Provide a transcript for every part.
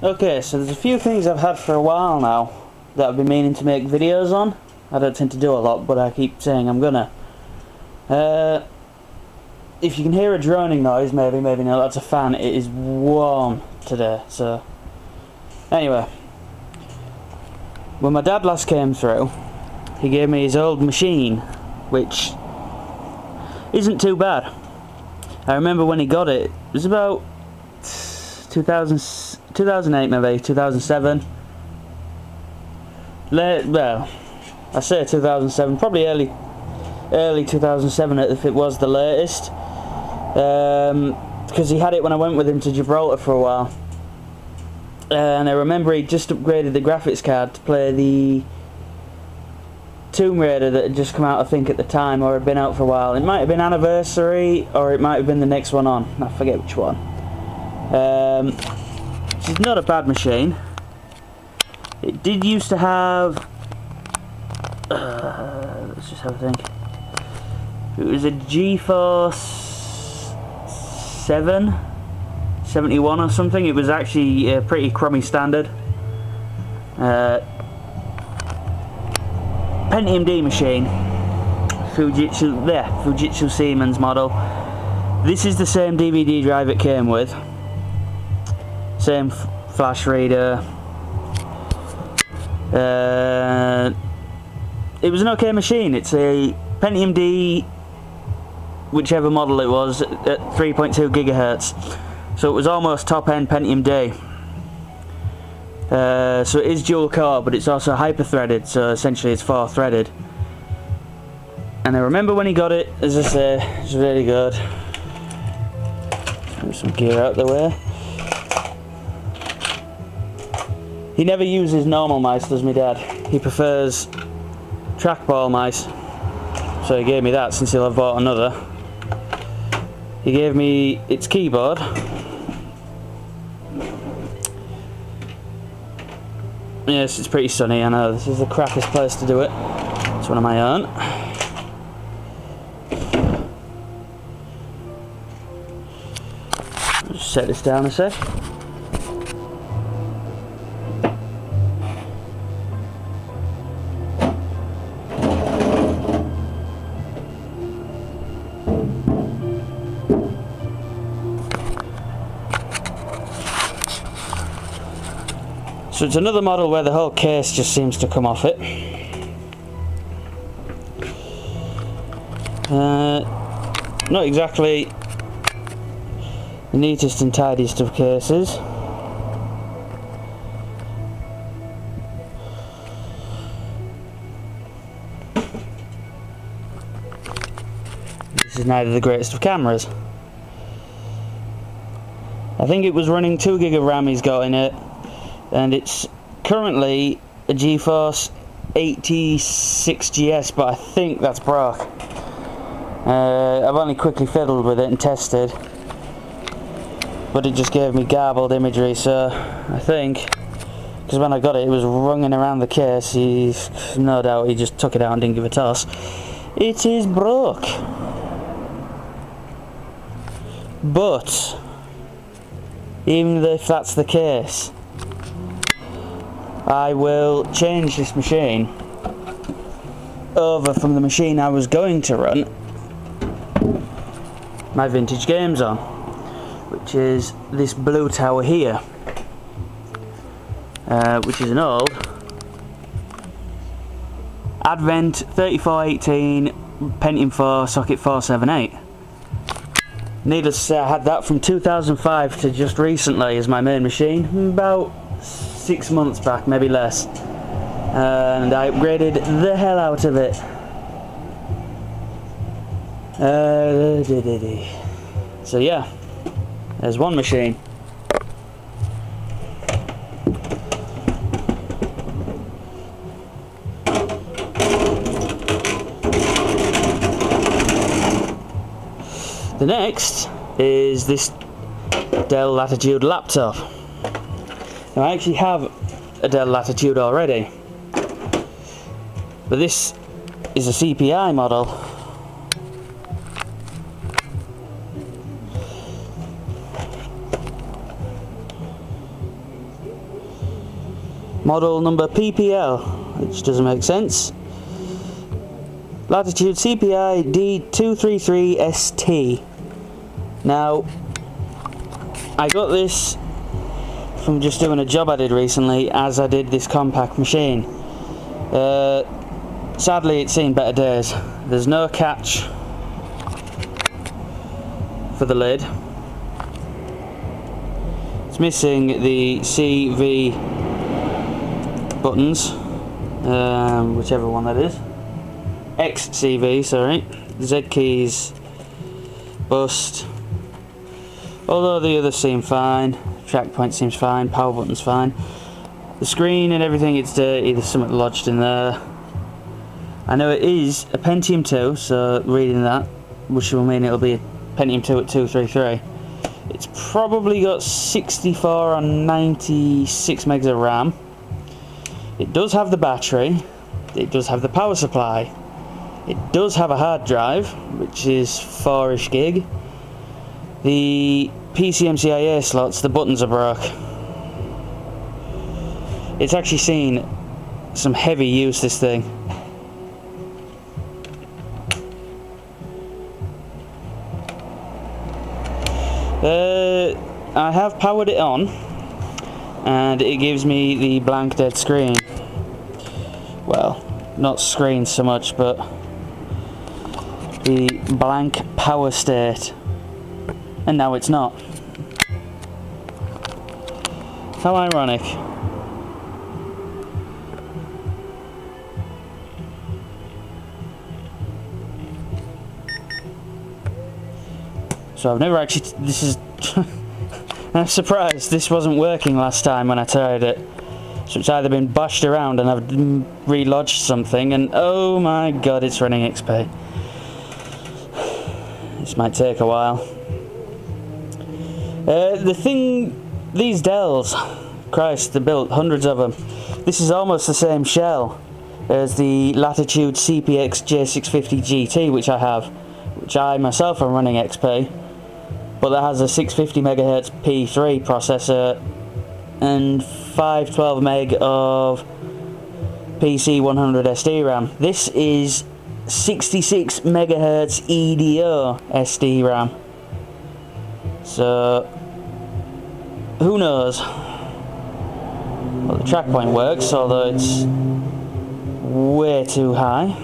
Okay, so there's a few things I've had for a while now that I've been meaning to make videos on. I don't tend to do a lot, but I keep saying I'm gonna. If you can hear a droning noise, maybe not, that's a fan. It is warm today, so... Anyway. When my dad last came through, he gave me his old machine, which isn't too bad. I remember when he got it, it was about 2008 maybe, 2007. Well, I say 2007, probably early 2007 if it was the latest. Because he had it when I went with him to Gibraltar for a while. And I remember he just upgraded the graphics card to play the Tomb Raider that had just come out, I think, at the time, or had been out for a while. It might have been Anniversary, or it might have been the next one on. I forget which one. It's not a bad machine. It did used to have... let's just have a think. It was a GeForce 71 or something. It was actually a pretty crummy standard. Pentium D machine. Fujitsu Siemens model. This is the same DVD drive it came with. Same flash reader. It was an okay machine. It's a Pentium D, whichever model it was, at 3.2 gigahertz. So it was almost top-end Pentium D. So it is dual core, but it's also hyper-threaded, so essentially it's 4-threaded. And I remember when he got it, as I say, it was really good. Move some gear out the way. He never uses normal mice, does my dad. He prefers trackball mice. So he gave me that since he'll have bought another. He gave me its keyboard. Yes, it's pretty sunny, I know. This is the crappiest place to do it. It's one of my own. I'll just set this down a sec. So it's another model where the whole case just seems to come off it. Not exactly the neatest and tidiest of cases. This is neither the greatest of cameras. I think it was running 2 gig of RAM he's got in it. And it's currently a GeForce 86GS, but I think that's broke. I've only quickly fiddled with it and tested, but it just gave me garbled imagery, so I think, because when I got it, it was runging around the case, no doubt he just took it out and didn't give a toss. It is broke. But, even if that's the case, I will change this machine over from the machine I was going to run my vintage games on, which is this blue tower here, which is an old Advent 3418 Pentium 4 socket 478. Needless to say, I had that from 2005 to just recently as my main machine, about 6 months back, maybe less, and I upgraded the hell out of it. So yeah, there's one machine. The next is this Dell Latitude laptop. Now, I actually have a Dell Latitude already, but this is a CPI model. Model number PPL, which doesn't make sense. Latitude CPI D233ST. Now, I got this from just doing a job I did recently, as I did this compact machine. Sadly, it's seen better days. There's no catch for the lid. It's missing the CV buttons, whichever one that is. XCV, sorry. Z keys bust. Although the others seem fine. Track point seems fine. Power button's fine. The screen and everything, it's dirty. There's something lodged in there. I know it is a Pentium 2, so reading that, which will mean it'll be a Pentium 2 at 233. It's probably got 64 or 96 megs of RAM. It does have the battery. It does have the power supply. It does have a hard drive, which is 4-ish gig. The PCMCIA slots, the buttons are broke. It's actually seen some heavy use, this thing. I have powered it on, and it gives me the blank dead screen. Well, not screen so much, but the blank power state. And now it's not. How ironic. So I've never actually, this is, I'm surprised this wasn't working last time when I tried it. So it's either been bashed around and I've relodged something, and oh my god, it's running XP. This might take a while. The thing, these Dells, Christ, they built hundreds of them. This is almost the same shell as the Latitude CPX J650 GT, which I have, which I myself am running XP, but that has a 650 MHz P3 processor and 512 meg of PC100 SD RAM. This is 66 MHz EDO SD RAM. So, who knows? Well, the track point works, although it's way too high.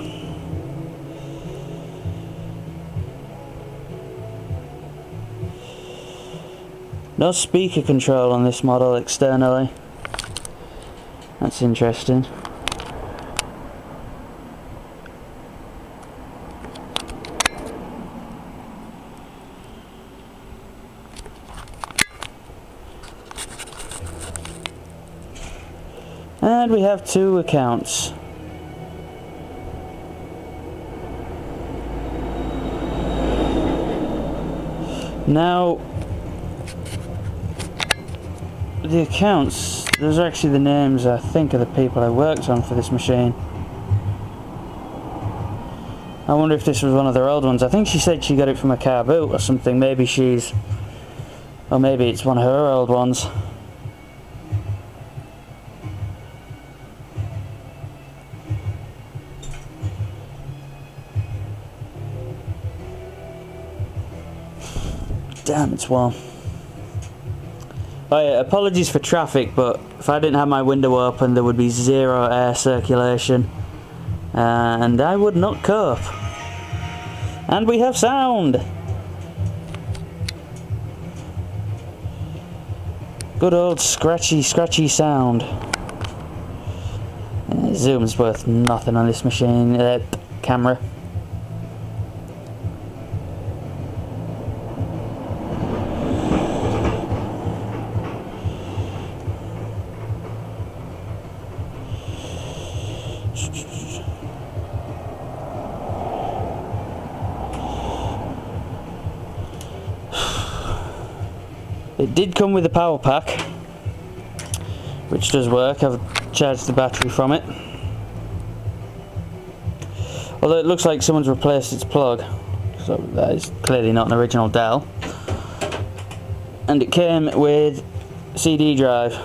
No speaker control on this model externally. That's interesting. And we have 2 accounts. Now, the accounts, those are actually the names, I think, of the people I worked on for this machine. I wonder if this was one of their old ones. I think she said she got it from a car boot or something. Maybe she's, or maybe it's one of her old ones. Damn, it's warm. Oh yeah, apologies for traffic, but if I didn't have my window open there would be 0 air circulation and I would not cope. And we have sound! Good old scratchy sound. Zoom's worth nothing on this machine, camera. It did come with a power pack, which does work. I've charged the battery from it. Although it looks like someone's replaced its plug, so that is clearly not an original Dell. And it came with CD drive.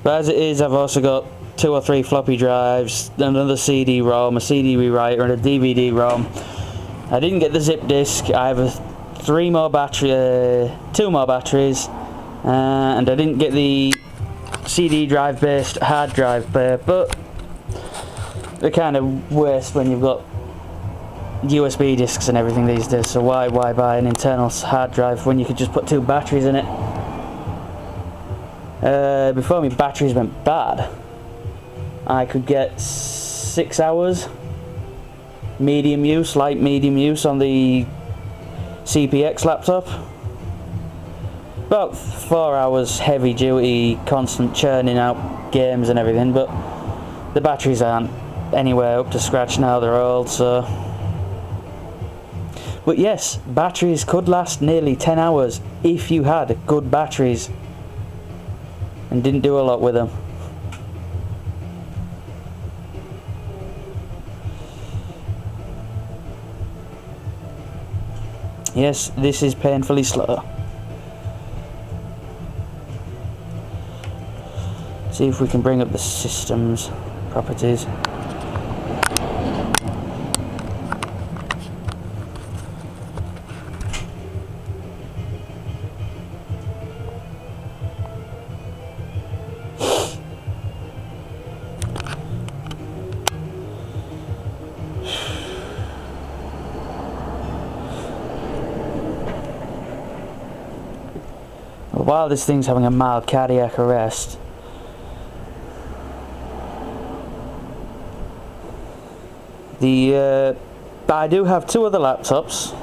But as it is, I've also got 2 or 3 floppy drives, another CD-ROM, a CD rewriter, and a DVD-ROM. I didn't get the zip disk. I have 2 more batteries, and I didn't get the CD drive based hard drive, but they're kind of waste when you've got USB discs and everything these days. So why buy an internal hard drive when you could just put 2 batteries in it? Before my batteries went bad, I could get 6 hours medium use, light medium use on the CPX laptop. About 4 hours heavy duty, constant churning out games and everything, but the batteries aren't anywhere up to scratch now, they're old, so... But yes, batteries could last nearly 10 hours if you had good batteries and didn't do a lot with them. Yes, this is painfully slow. See if we can bring up the systems properties. While this thing's having a mild cardiac arrest, I do have 2 other laptops